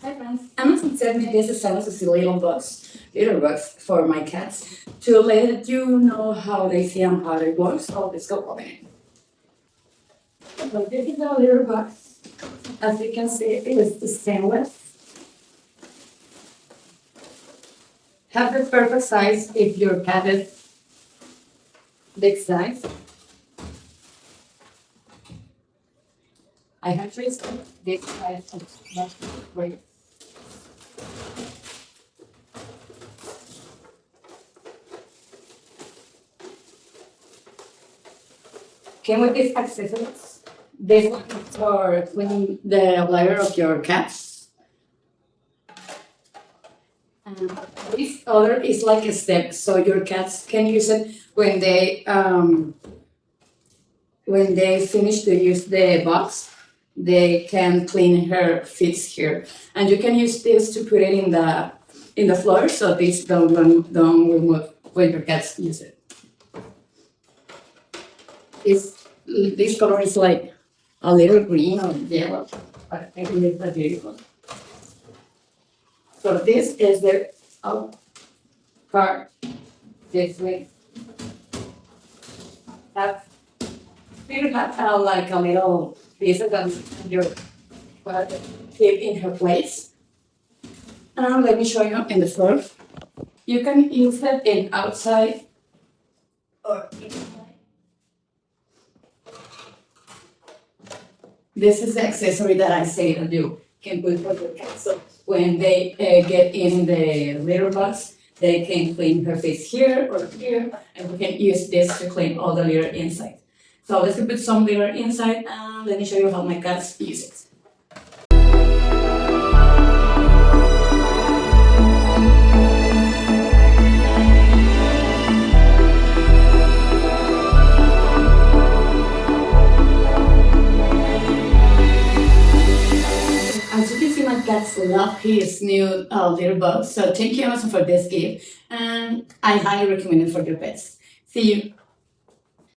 Hi friends, Amazon sent me this size of little box for my cats to let you know how they see and how it works. So let's go open it. So this is a little box. As you can see, it is stainless. Have the perfect size if your cat is big size. I have traced this size of not great. Came with these accessories. This one is for cleaning the bladder of your cats. And this other is like a step, so your cats can use it when they finish to use the box. They can clean her feet here, and you can use this to put it in the floor, so this don't remove when your cats use it. This color is like a little green or yellow. I think it's a beautiful. So this is the part. This way. You have like a little piece of your keep in her place. And let me show you in the floor. You can use it in outside or inside. This is the accessory that I say that you can put for your cat. So when they get in the litter box, they can clean her face here or here, and we can use this to clean all the litter inside. So let's put some litter inside, and let me show you how my cats use it. As you can see, my cats love his new litter box. So thank you, Amazon, for this gift, and I highly recommend it for your pets. See you.